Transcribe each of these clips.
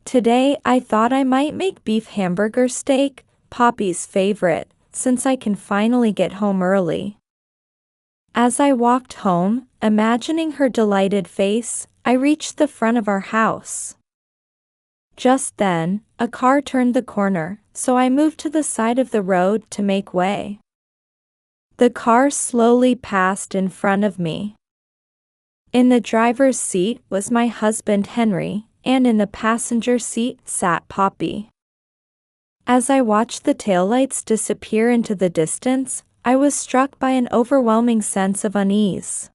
Today I thought I might make beef hamburger steak, Poppy's favorite, since I can finally get home early. As I walked home, imagining her delighted face, I reached the front of our house. Just then, a car turned the corner, so I moved to the side of the road to make way. The car slowly passed in front of me. In the driver's seat was my husband Henry, and in the passenger seat sat Poppy. As I watched the taillights disappear into the distance, I was struck by an overwhelming sense of unease.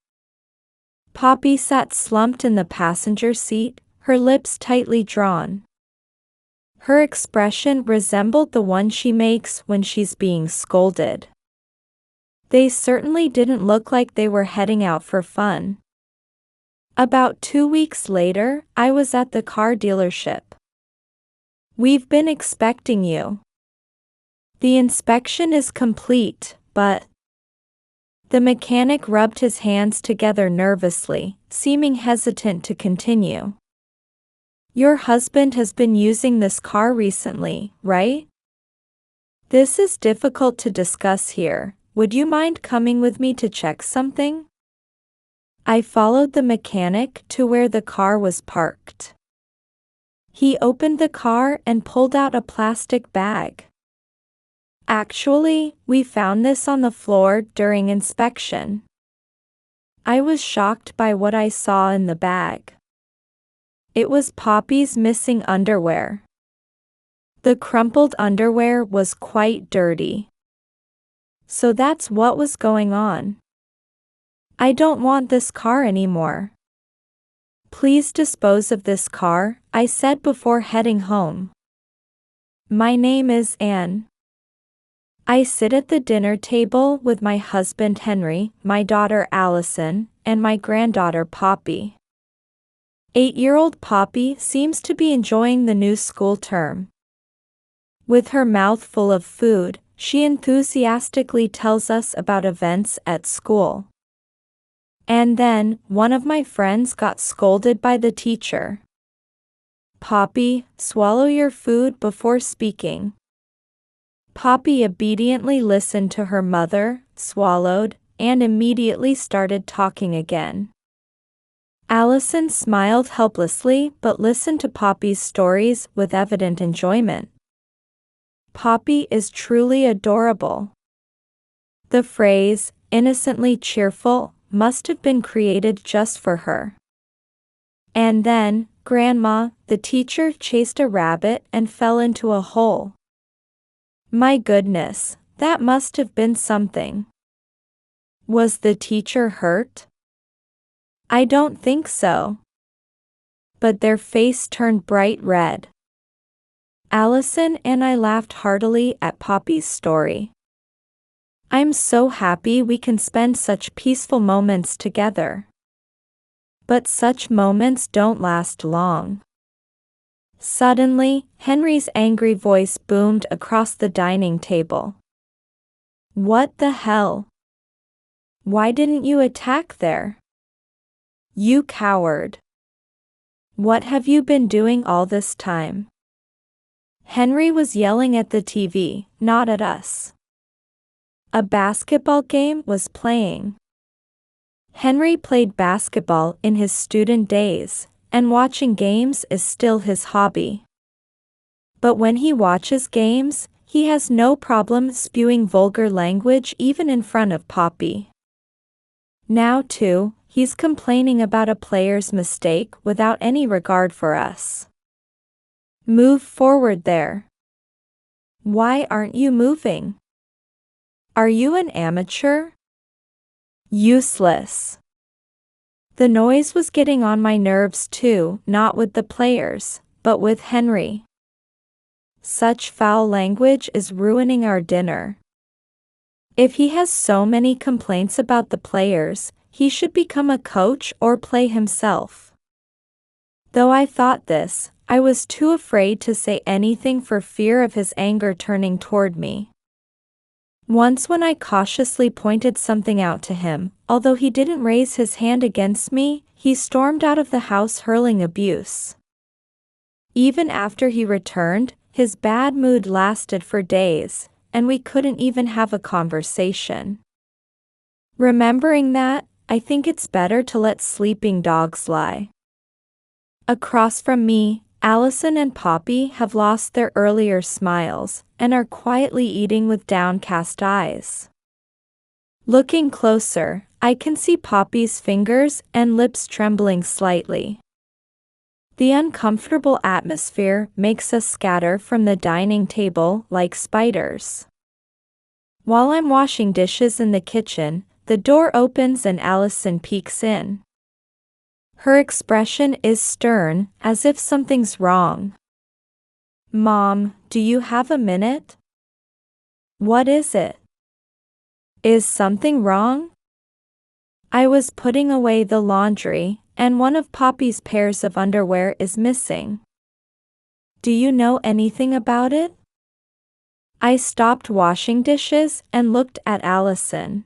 Poppy sat slumped in the passenger seat, her lips tightly drawn. Her expression resembled the one she makes when she's being scolded. They certainly didn't look like they were heading out for fun. About 2 weeks later, I was at the car dealership. "We've been expecting you. The inspection is complete, but..." The mechanic rubbed his hands together nervously, seeming hesitant to continue. "Your husband has been using this car recently, right? This is difficult to discuss here. Would you mind coming with me to check something?" I followed the mechanic to where the car was parked. He opened the car and pulled out a plastic bag. "Actually, we found this on the floor during inspection." I was shocked by what I saw in the bag. It was Poppy's missing underwear. The crumpled underwear was quite dirty. So that's what was going on. "I don't want this car anymore. Please dispose of this car," I said before heading home. "My name is Anne. I sit at the dinner table with my husband Henry, my daughter Allison, and my granddaughter Poppy." 8-year-old Poppy seems to be enjoying the new school term. With her mouth full of food, she enthusiastically tells us about events at school. And then, one of my friends got scolded by the teacher. "Poppy, swallow your food before speaking." Poppy obediently listened to her mother, swallowed, and immediately started talking again. Allison smiled helplessly but listened to Poppy's stories with evident enjoyment. Poppy is truly adorable. The phrase, "innocently cheerful," must have been created just for her. And then, "Grandma, the teacher chased a rabbit and fell into a hole." My goodness, that must have been something. Was the teacher hurt? I don't think so. But their face turned bright red. Allison and I laughed heartily at Poppy's story. I'm so happy we can spend such peaceful moments together. But such moments don't last long. Suddenly, Henry's angry voice boomed across the dining table. "What the hell? Why didn't you attack there? You coward. What have you been doing all this time?" Henry was yelling at the TV, not at us. A basketball game was playing. Henry played basketball in his student days, and watching games is still his hobby. But when he watches games, he has no problem spewing vulgar language even in front of Poppy. Now too, he's complaining about a player's mistake without any regard for us. Move forward there. Why aren't you moving? Are you an amateur? Useless. The noise was getting on my nerves too, not with the players, but with Henry. Such foul language is ruining our dinner. If he has so many complaints about the players, he should become a coach or play himself. Though I thought this, I was too afraid to say anything for fear of his anger turning toward me. Once when I cautiously pointed something out to him, although he didn't raise his hand against me, he stormed out of the house hurling abuse. Even after he returned, his bad mood lasted for days, and we couldn't even have a conversation. Remembering that, I think it's better to let sleeping dogs lie. Across from me, Allison and Poppy have lost their earlier smiles and are quietly eating with downcast eyes. Looking closer, I can see Poppy's fingers and lips trembling slightly. The uncomfortable atmosphere makes us scatter from the dining table like spiders. While I'm washing dishes in the kitchen, the door opens and Allison peeks in. Her expression is stern, as if something's wrong. "Mom, do you have a minute?" "What is it? Is something wrong?" "I was putting away the laundry, and one of Poppy's pairs of underwear is missing. Do you know anything about it?" I stopped washing dishes and looked at Allison.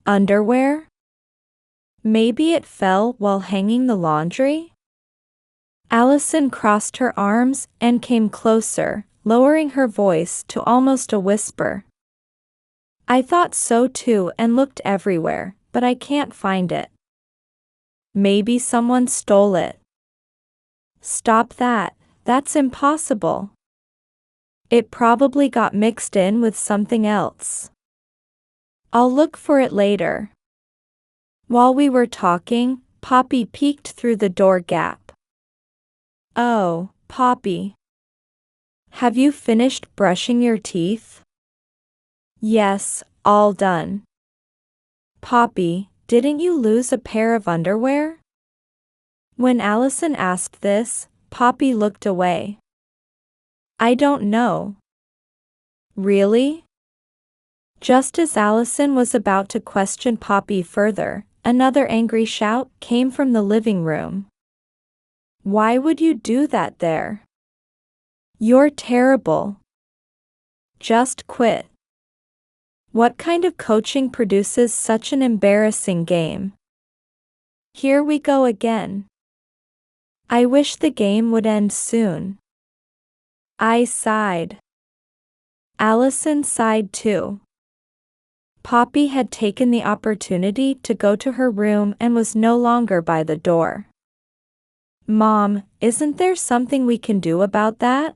"Underwear? Maybe it fell while hanging the laundry?" Allison crossed her arms and came closer, lowering her voice to almost a whisper. "I thought so too and looked everywhere, but I can't find it. Maybe someone stole it." "Stop that, that's impossible. It probably got mixed in with something else. I'll look for it later." While we were talking, Poppy peeked through the door gap. "Oh, Poppy. Have you finished brushing your teeth?" "Yes, all done." "Poppy, didn't you lose a pair of underwear?" When Allison asked this, Poppy looked away. "I don't know." "Really?" Just as Allison was about to question Poppy further, another angry shout came from the living room. "Why would you do that there? You're terrible. Just quit. What kind of coaching produces such an embarrassing game? Here we go again. I wish the game would end soon." I sighed. Allison sighed too. Poppy had taken the opportunity to go to her room and was no longer by the door. "Mom, isn't there something we can do about that?"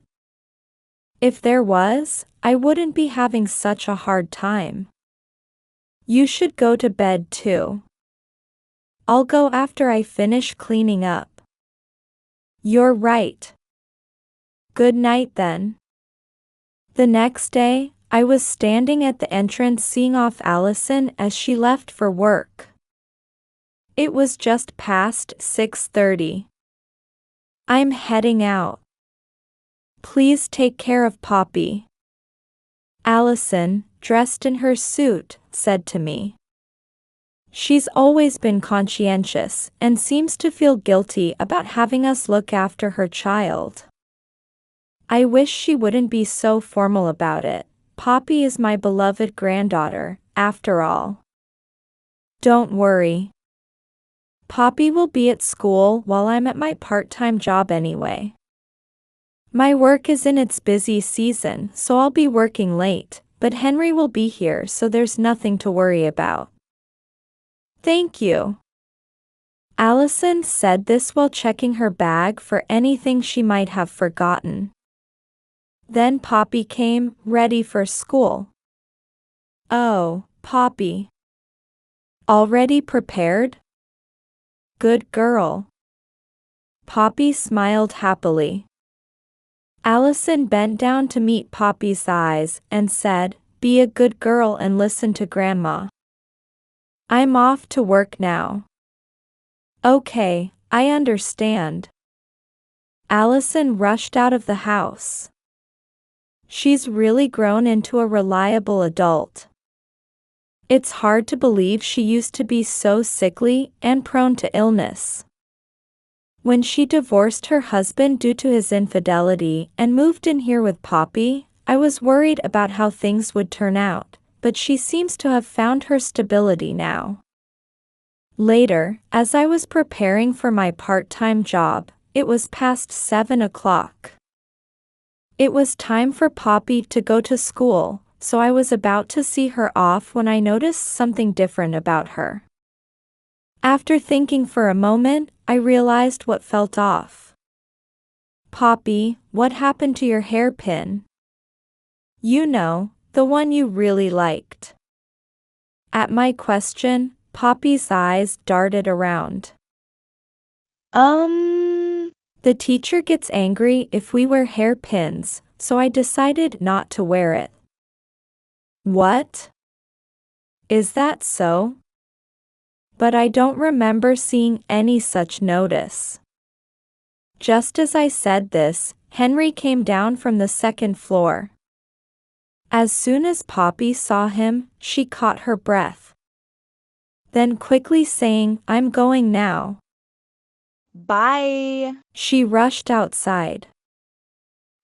"If there was, I wouldn't be having such a hard time." "You should go to bed too." "I'll go after I finish cleaning up." "You're right." "Good night then." The next day, I was standing at the entrance seeing off Allison as she left for work. It was just past 6:30. "I'm heading out. Please take care of Poppy," Allison, dressed in her suit, said to me. She's always been conscientious and seems to feel guilty about having us look after her child. I wish she wouldn't be so formal about it. Poppy is my beloved granddaughter, after all. Don't worry. Poppy will be at school while I'm at my part-time job anyway. My work is in its busy season, so I'll be working late, but Henry will be here, so there's nothing to worry about. Thank you. Allison said this while checking her bag for anything she might have forgotten. Then Poppy came, ready for school. "Oh, Poppy. Already prepared? Good girl." Poppy smiled happily. Allison bent down to meet Poppy's eyes and said, "Be a good girl and listen to Grandma. I'm off to work now." "Okay, I understand." Allison rushed out of the house. She's really grown into a reliable adult. It's hard to believe she used to be so sickly and prone to illness. When she divorced her husband due to his infidelity and moved in here with Poppy, I was worried about how things would turn out, but she seems to have found her stability now. Later, as I was preparing for my part-time job, it was past 7 o'clock. It was time for Poppy to go to school, so I was about to see her off when I noticed something different about her. After thinking for a moment, I realized what felt off. Poppy, what happened to your hairpin? You know, the one you really liked. At my question, Poppy's eyes darted around. The teacher gets angry if we wear hairpins, so I decided not to wear it. What? Is that so? But I don't remember seeing any such notice. Just as I said this, Henry came down from the second floor. As soon as Poppy saw him, she caught her breath. Then quickly saying, "I'm going now." Bye. She rushed outside.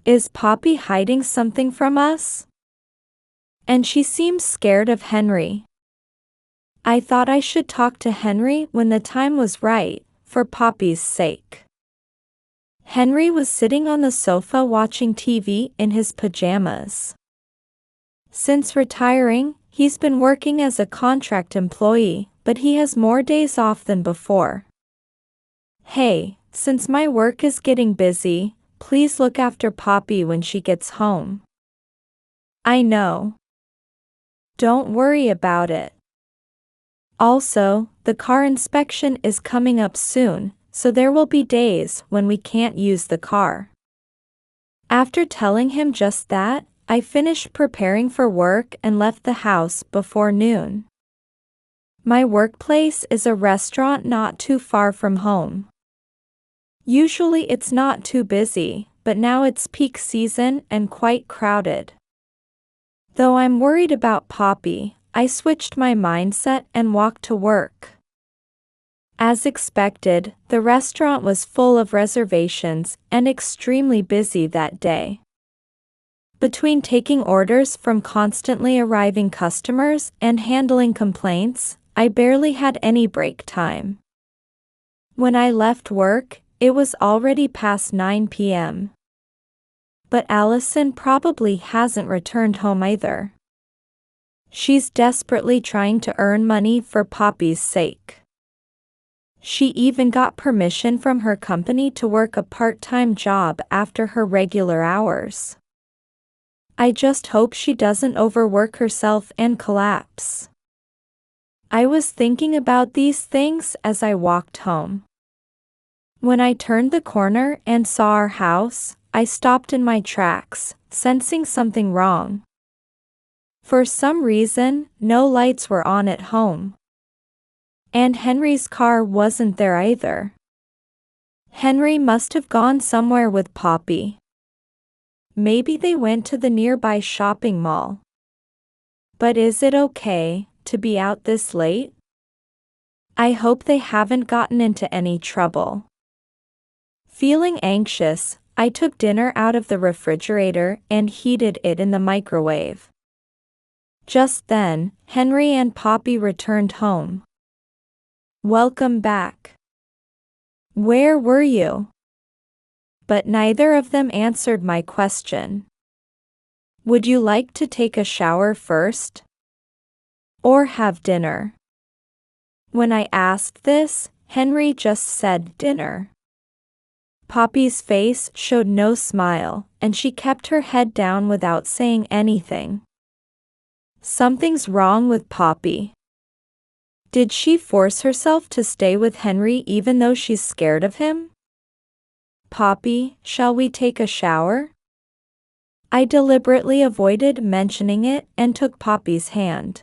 Is Poppy hiding something from us? And she seemed scared of Henry. I thought I should talk to Henry when the time was right, for Poppy's sake. Henry was sitting on the sofa watching TV in his pajamas. Since retiring, he's been working as a contract employee, but he has more days off than before. Hey, since my work is getting busy, please look after Poppy when she gets home. I know. Don't worry about it. Also, the car inspection is coming up soon, so there will be days when we can't use the car. After telling him just that, I finished preparing for work and left the house before noon. My workplace is a restaurant not too far from home. Usually it's not too busy, but now it's peak season and quite crowded. Though I'm worried about Poppy, I switched my mindset and walked to work. As expected, the restaurant was full of reservations and extremely busy that day. Between taking orders from constantly arriving customers and handling complaints, I barely had any break time. When I left work, it was already past 9 p.m. But Allison probably hasn't returned home either. She's desperately trying to earn money for Poppy's sake. She even got permission from her company to work a part-time job after her regular hours. I just hope she doesn't overwork herself and collapse. I was thinking about these things as I walked home. When I turned the corner and saw our house, I stopped in my tracks, sensing something wrong. For some reason, no lights were on at home. And Henry's car wasn't there either. Henry must have gone somewhere with Poppy. Maybe they went to the nearby shopping mall. But is it okay to be out this late? I hope they haven't gotten into any trouble. Feeling anxious, I took dinner out of the refrigerator and heated it in the microwave. Just then, Henry and Poppy returned home. Welcome back. Where were you? But neither of them answered my question. Would you like to take a shower first? Or have dinner? When I asked this, Henry just said dinner. Poppy's face showed no smile, and she kept her head down without saying anything. Something's wrong with Poppy. Did she force herself to stay with Henry even though she's scared of him? Poppy, shall we take a shower? I deliberately avoided mentioning it and took Poppy's hand.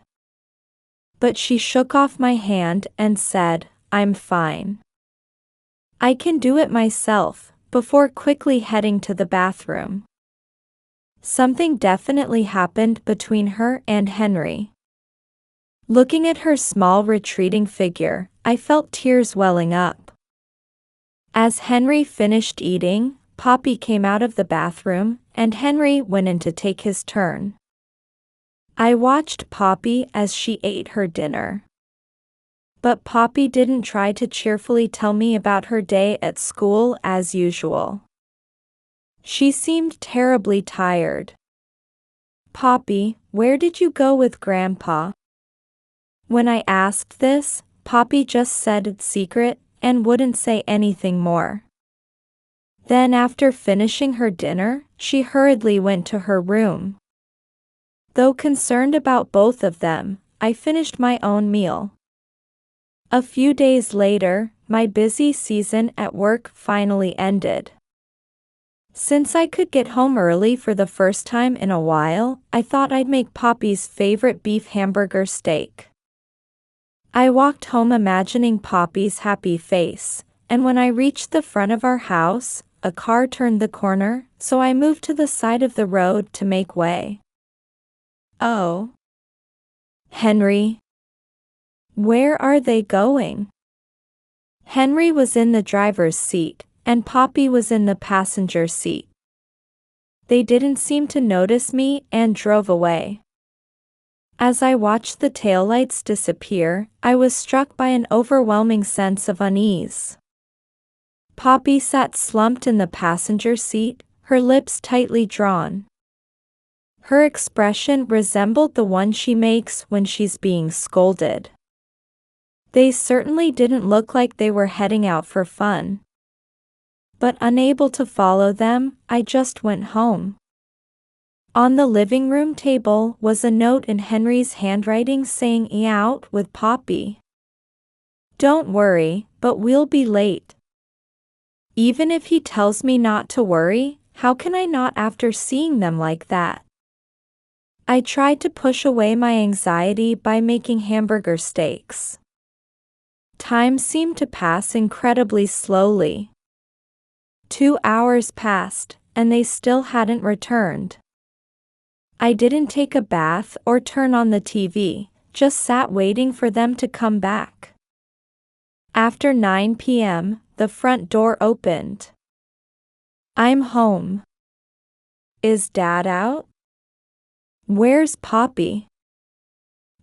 But she shook off my hand and said, "I'm fine. I can do it myself," before quickly heading to the bathroom. Something definitely happened between her and Henry. Looking at her small retreating figure, I felt tears welling up. As Henry finished eating, Poppy came out of the bathroom, and Henry went in to take his turn. I watched Poppy as she ate her dinner. But Poppy didn't try to cheerfully tell me about her day at school as usual. She seemed terribly tired. "Poppy, where did you go with Grandpa?" When I asked this, Poppy just said it's secret and wouldn't say anything more. Then after finishing her dinner, she hurriedly went to her room. Though concerned about both of them, I finished my own meal. A few days later, my busy season at work finally ended. Since I could get home early for the first time in a while, I thought I'd make Poppy's favorite beef hamburger steak. I walked home imagining Poppy's happy face, and when I reached the front of our house, a car turned the corner, so I moved to the side of the road to make way. "Oh, Henry, where are they going?" Henry was in the driver's seat, and Poppy was in the passenger seat. They didn't seem to notice me and drove away. As I watched the taillights disappear, I was struck by an overwhelming sense of unease. Poppy sat slumped in the passenger seat, her lips tightly drawn. Her expression resembled the one she makes when she's being scolded. They certainly didn't look like they were heading out for fun. But unable to follow them, I just went home. On the living room table was a note in Henry's handwriting saying "Eat out with Poppy. Don't worry, but we'll be late." Even if he tells me not to worry, how can I not after seeing them like that? I tried to push away my anxiety by making hamburger steaks. Time seemed to pass incredibly slowly. 2 hours passed, and they still hadn't returned. I didn't take a bath or turn on the TV, just sat waiting for them to come back. After 9 p.m., the front door opened. "I'm home." "Is Dad out?" "Where's Poppy?"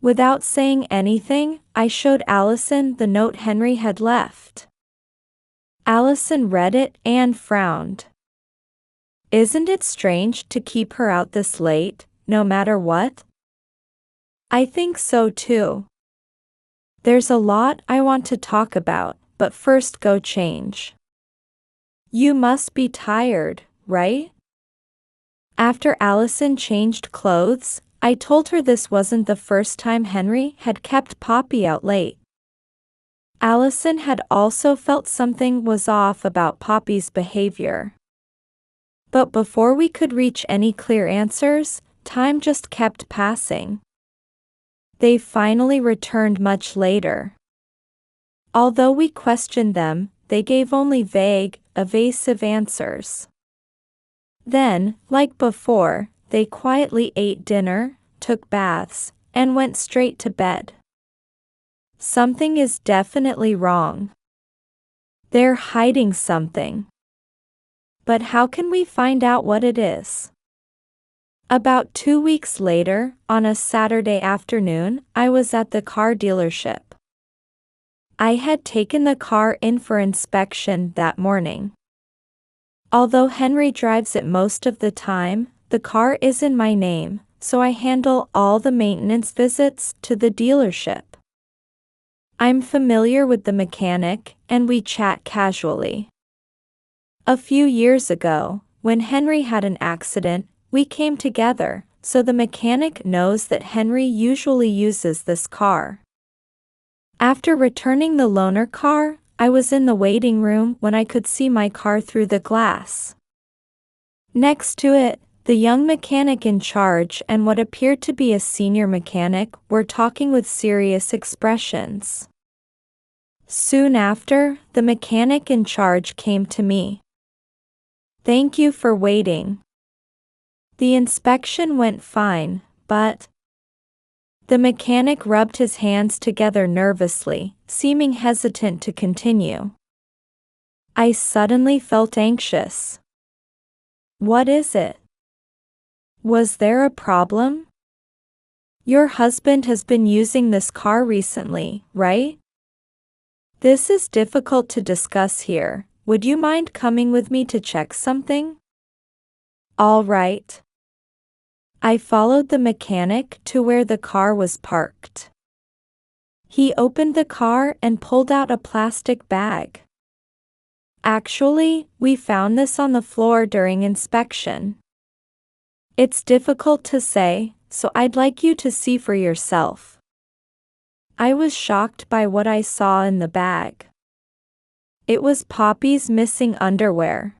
Without saying anything, I showed Allison the note Henry had left. Allison read it and frowned. "Isn't it strange to keep her out this late, no matter what?" "I think so too. There's a lot I want to talk about, but first go change." "You must be tired, right?" After Allison changed clothes, I told her this wasn't the first time Henry had kept Poppy out late. Allison had also felt something was off about Poppy's behavior. But before we could reach any clear answers, time just kept passing. They finally returned much later. Although we questioned them, they gave only vague, evasive answers. Then, like before, they quietly ate dinner, took baths, and went straight to bed. Something is definitely wrong. They're hiding something. But how can we find out what it is? About 2 weeks later, on a Saturday afternoon, I was at the car dealership. I had taken the car in for inspection that morning. Although Henry drives it most of the time, the car is in my name, so I handle all the maintenance visits to the dealership. I'm familiar with the mechanic, and we chat casually. A few years ago, when Henry had an accident, we came together, so the mechanic knows that Henry usually uses this car. After returning the loaner car, I was in the waiting room when I could see my car through the glass. Next to it, the young mechanic in charge and what appeared to be a senior mechanic were talking with serious expressions. Soon after, the mechanic in charge came to me. "Thank you for waiting. The inspection went fine, but..." The mechanic rubbed his hands together nervously, seeming hesitant to continue. I suddenly felt anxious. "What is it? Was there a problem? Your husband has been using this car recently, right?" This is difficult to discuss here. Would you mind coming with me to check something? All right. I followed the mechanic to where the car was parked. He opened the car and pulled out a plastic bag. Actually, we found this on the floor during inspection. It's difficult to say, so I'd like you to see for yourself. I was shocked by what I saw in the bag. It was Poppy's missing underwear.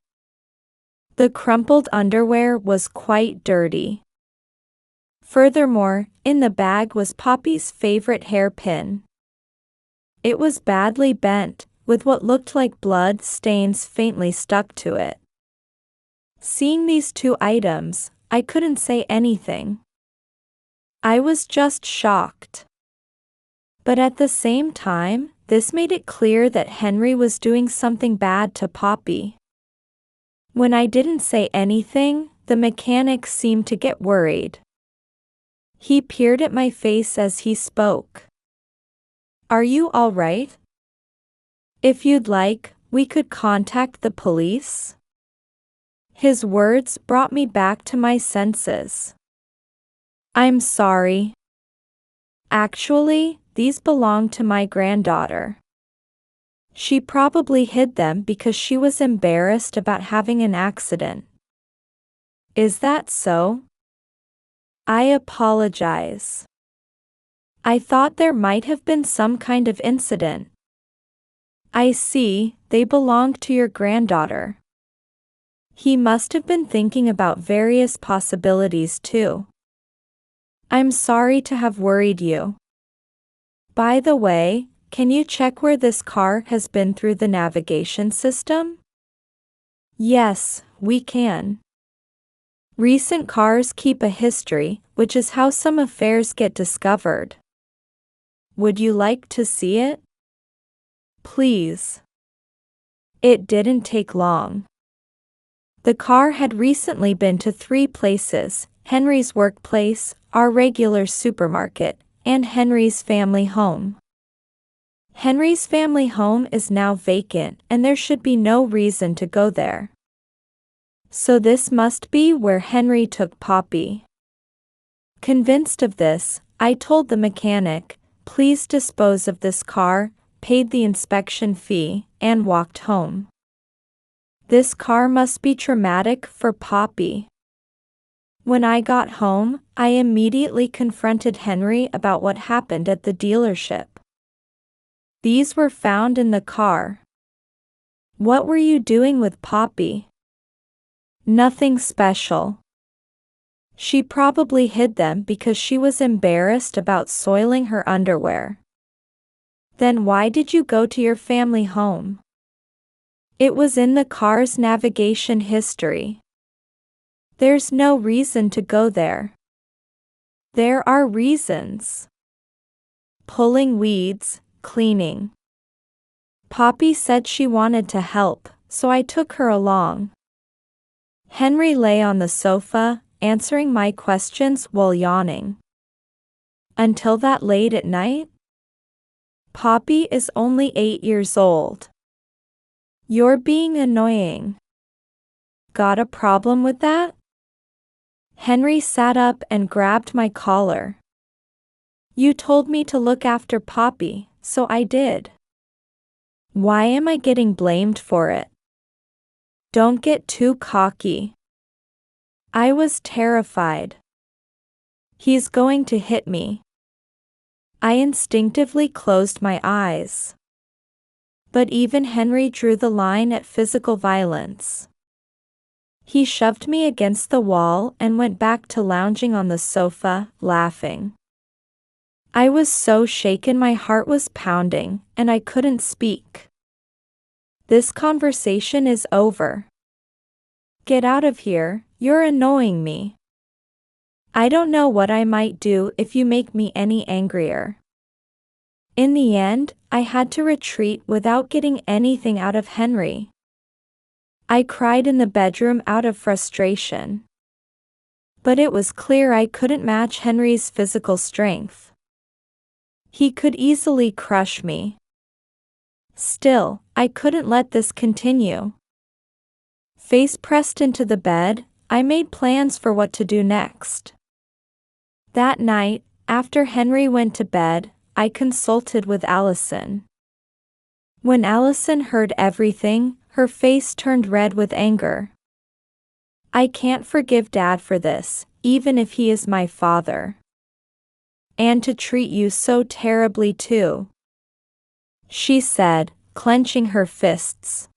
The crumpled underwear was quite dirty. Furthermore, in the bag was Poppy's favorite hairpin. It was badly bent, with what looked like blood stains faintly stuck to it. Seeing these two items, I couldn't say anything. I was just shocked. But at the same time, this made it clear that Henry was doing something bad to Poppy. When I didn't say anything, the mechanic seemed to get worried. He peered at my face as he spoke. Are you all right? If you'd like, we could contact the police. His words brought me back to my senses. I'm sorry. Actually, these belong to my granddaughter. She probably hid them because she was embarrassed about having an accident. Is that so? I apologize. I thought there might have been some kind of incident. I see, they belonged to your granddaughter. He must have been thinking about various possibilities too. I'm sorry to have worried you. By the way, can you check where this car has been through the navigation system? Yes, we can. Recent cars keep a history, which is how some affairs get discovered. Would you like to see it? Please. It didn't take long. The car had recently been to 3 places: Henry's workplace, our regular supermarket, and Henry's family home. Henry's family home is now vacant and there should be no reason to go there. So this must be where Henry took Poppy. Convinced of this, I told the mechanic, please dispose of this car, paid the inspection fee, and walked home. This car must be traumatic for Poppy. When I got home, I immediately confronted Henry about what happened at the dealership. These were found in the car. What were you doing with Poppy? Nothing special. She probably hid them because she was embarrassed about soiling her underwear. Then why did you go to your family home? It was in the car's navigation history. There's no reason to go there. There are reasons. Pulling weeds, cleaning. Poppy said she wanted to help, so I took her along. Henry lay on the sofa, answering my questions while yawning. Until that late at night? Poppy is only 8 years old. You're being annoying. Got a problem with that? Henry sat up and grabbed my collar. You told me to look after Poppy, so I did. Why am I getting blamed for it? Don't get too cocky. I was terrified. He's going to hit me. I instinctively closed my eyes. But even Henry drew the line at physical violence. He shoved me against the wall and went back to lounging on the sofa, laughing. I was so shaken my heart was pounding, and I couldn't speak. This conversation is over. Get out of here, you're annoying me. I don't know what I might do if you make me any angrier. In the end, I had to retreat without getting anything out of Henry. I cried in the bedroom out of frustration. But it was clear I couldn't match Henry's physical strength. He could easily crush me. Still, I couldn't let this continue. Face pressed into the bed, I made plans for what to do next. That night, after Henry went to bed, I consulted with Allison. When Allison heard everything, her face turned red with anger. I can't forgive Dad for this, even if he is my father. And to treat you so terribly too, she said, clenching her fists.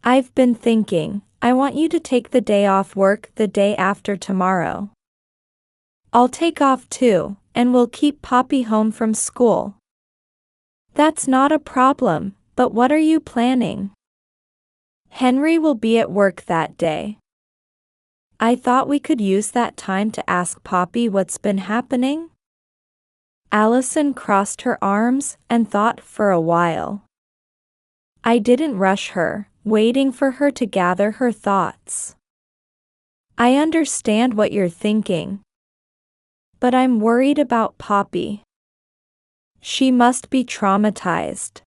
I've been thinking, I want you to take the day off work the day after tomorrow. I'll take off too, and we'll keep Poppy home from school. That's not a problem, but what are you planning? Henry will be at work that day. I thought we could use that time to ask Poppy what's been happening. Allison crossed her arms and thought for a while. I didn't rush her, waiting for her to gather her thoughts. I understand what you're thinking. But I'm worried about Poppy. She must be traumatized.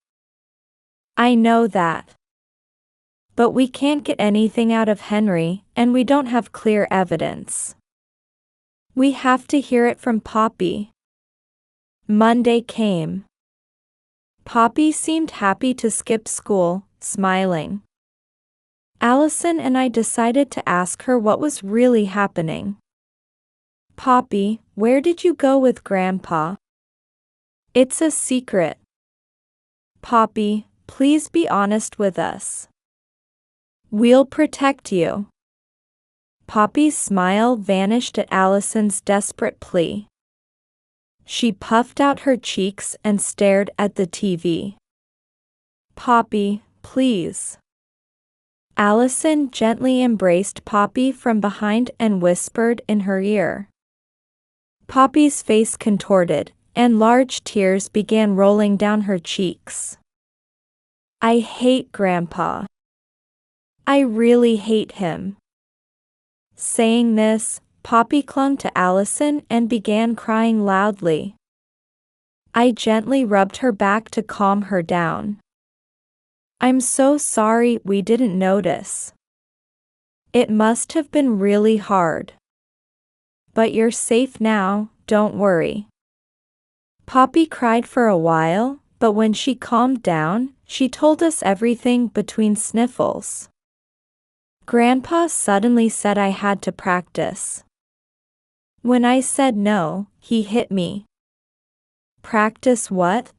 I know that. But we can't get anything out of Henry, and we don't have clear evidence. We have to hear it from Poppy. Monday came. Poppy seemed happy to skip school, smiling. Allison and I decided to ask her what was really happening. Poppy, where did you go with Grandpa? It's a secret. Poppy, please be honest with us. We'll protect you. Poppy's smile vanished at Allison's desperate plea. She puffed out her cheeks and stared at the TV. Poppy, please. Allison gently embraced Poppy from behind and whispered in her ear. Poppy's face contorted, and large tears began rolling down her cheeks. I hate Grandpa. I really hate him. Saying this, Poppy clung to Allison and began crying loudly. I gently rubbed her back to calm her down. I'm so sorry we didn't notice. It must have been really hard. But you're safe now, don't worry. Poppy cried for a while, but when she calmed down, she told us everything between sniffles. Grandpa suddenly said I had to practice. When I said no, he hit me. Practice what?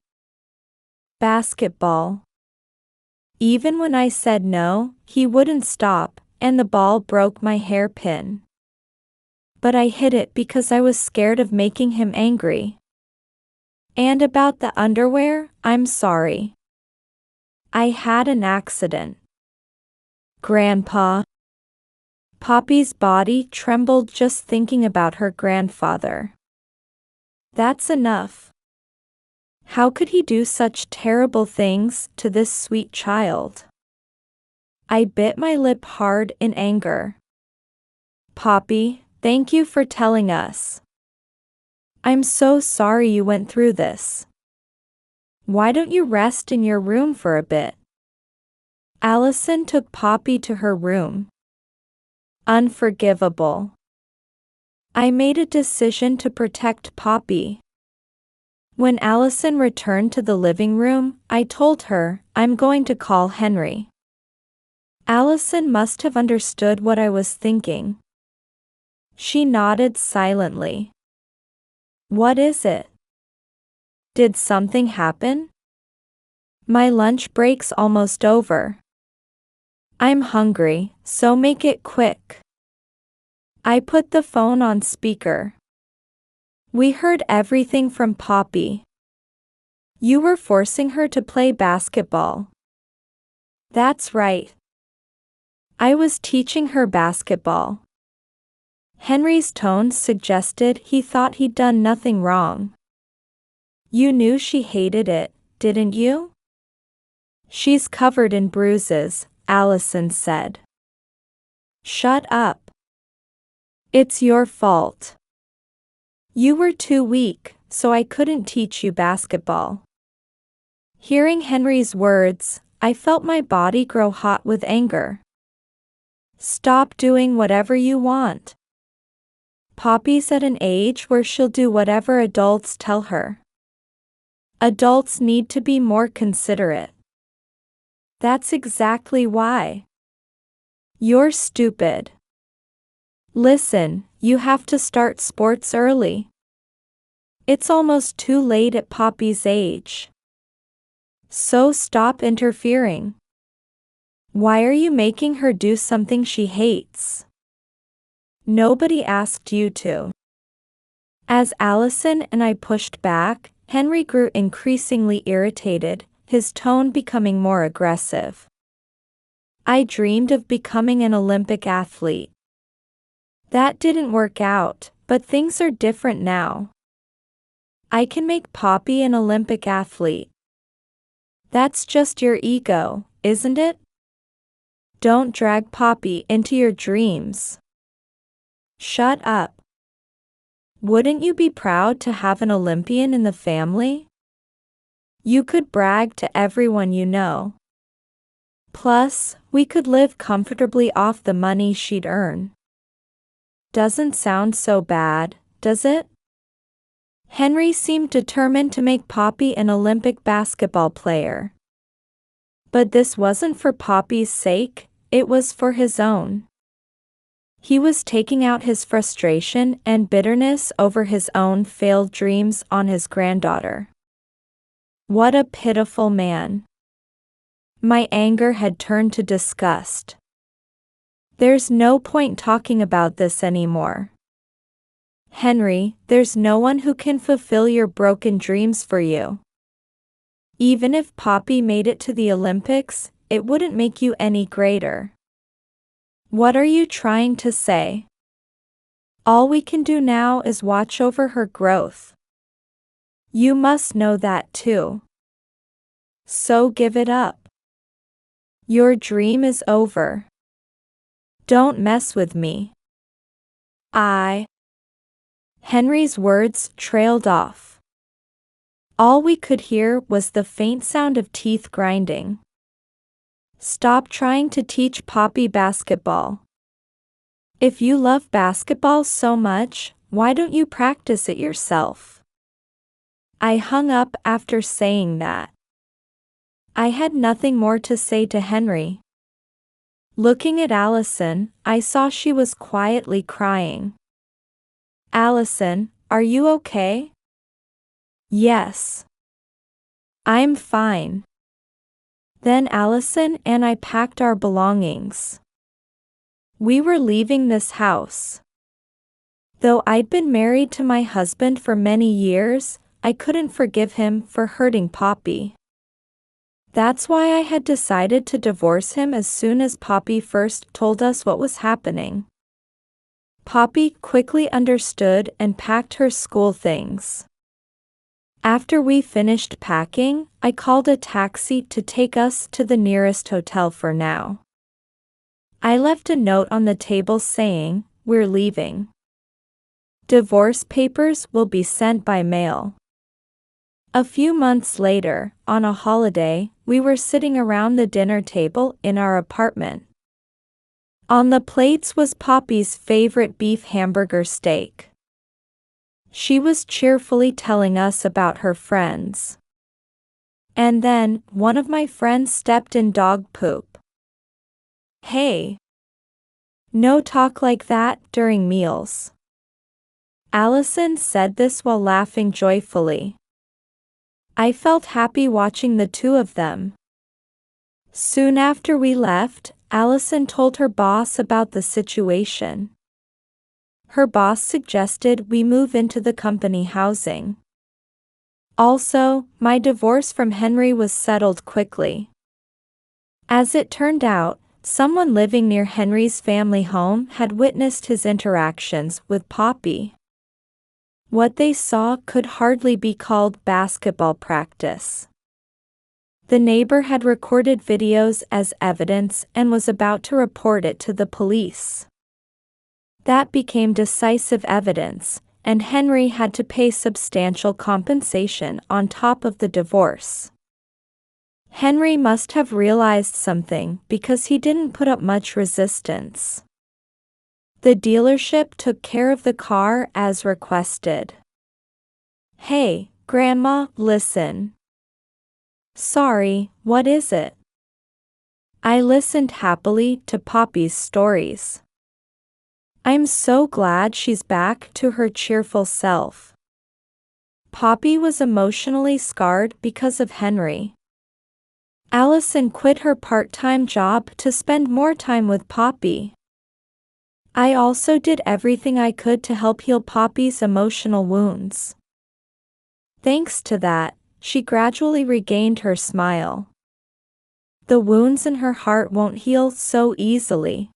Basketball. Even when I said no, he wouldn't stop, and the ball broke my hairpin. But I hid it because I was scared of making him angry. And about the underwear, I'm sorry. I had an accident. Grandpa. Poppy's body trembled just thinking about her grandfather. That's enough. How could he do such terrible things to this sweet child? I bit my lip hard in anger. Poppy, thank you for telling us. I'm so sorry you went through this. Why don't you rest in your room for a bit? Allison took Poppy to her room. Unforgivable. I made a decision to protect Poppy. When Allison returned to the living room, I told her, I'm going to call Henry. Allison must have understood what I was thinking. She nodded silently. What is it? Did something happen? My lunch break's almost over. I'm hungry, so make it quick. I put the phone on speaker. We heard everything from Poppy. You were forcing her to play basketball. That's right. I was teaching her basketball. Henry's tone suggested he thought he'd done nothing wrong. You knew she hated it, didn't you? She's covered in bruises, Allison said. Shut up. It's your fault. You were too weak, so I couldn't teach you basketball. Hearing Henry's words, I felt my body grow hot with anger. Stop doing whatever you want. Poppy's at an age where she'll do whatever adults tell her. Adults need to be more considerate. That's exactly why. You're stupid. Listen, you have to start sports early. It's almost too late at Poppy's age. So stop interfering. Why are you making her do something she hates? Nobody asked you to. As Allison and I pushed back, Henry grew increasingly irritated, his tone becoming more aggressive. I dreamed of becoming an Olympic athlete. That didn't work out, but things are different now. I can make Poppy an Olympic athlete. That's just your ego, isn't it? Don't drag Poppy into your dreams. Shut up. Wouldn't you be proud to have an Olympian in the family? You could brag to everyone you know. Plus, we could live comfortably off the money she'd earn. Doesn't sound so bad, does it? Henry seemed determined to make Poppy an Olympic basketball player. But this wasn't for Poppy's sake, it was for his own. He was taking out his frustration and bitterness over his own failed dreams on his granddaughter. What a pitiful man. My anger had turned to disgust. There's no point talking about this anymore. Henry, there's no one who can fulfill your broken dreams for you. Even if Poppy made it to the Olympics, it wouldn't make you any greater. What are you trying to say? All we can do now is watch over her growth. You must know that too. So give it up. Your dream is over. Don't mess with me. Henry's words trailed off. All we could hear was the faint sound of teeth grinding. Stop trying to teach Poppy basketball. If you love basketball so much, why don't you practice it yourself? I hung up after saying that. I had nothing more to say to Henry. Looking at Allison, I saw she was quietly crying. Allison, are you okay? Yes. I'm fine. Then Allison and I packed our belongings. We were leaving this house. Though I'd been married to my husband for many years, I couldn't forgive him for hurting Poppy. That's why I had decided to divorce him as soon as Poppy first told us what was happening. Poppy quickly understood and packed her school things. After we finished packing, I called a taxi to take us to the nearest hotel for now. I left a note on the table saying, "We're leaving. Divorce papers will be sent by mail." A few months later, on a holiday, we were sitting around the dinner table in our apartment. On the plates was Poppy's favorite beef hamburger steak. She was cheerfully telling us about her friends. And then, one of my friends stepped in dog poop. Hey! No talk like that during meals. Allison said this while laughing joyfully. I felt happy watching the two of them. Soon after we left, Allison told her boss about the situation. Her boss suggested we move into the company housing. Also, my divorce from Henry was settled quickly. As it turned out, someone living near Henry's family home had witnessed his interactions with Poppy. What they saw could hardly be called basketball practice. The neighbor had recorded videos as evidence and was about to report it to the police. That became decisive evidence, and Henry had to pay substantial compensation on top of the divorce. Henry must have realized something because he didn't put up much resistance. The dealership took care of the car as requested. Hey, Grandma, listen. Sorry, what is it? I listened happily to Poppy's stories. I'm so glad she's back to her cheerful self. Poppy was emotionally scarred because of Henry. Allison quit her part-time job to spend more time with Poppy. I also did everything I could to help heal Poppy's emotional wounds. Thanks to that, she gradually regained her smile. The wounds in her heart won't heal so easily.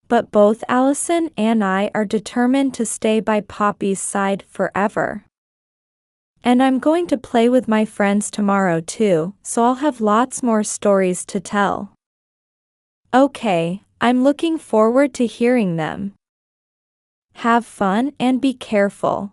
But both Allison and I are determined to stay by Poppy's side forever. And I'm going to play with my friends tomorrow too, so I'll have lots more stories to tell. Okay, I'm looking forward to hearing them. Have fun and be careful.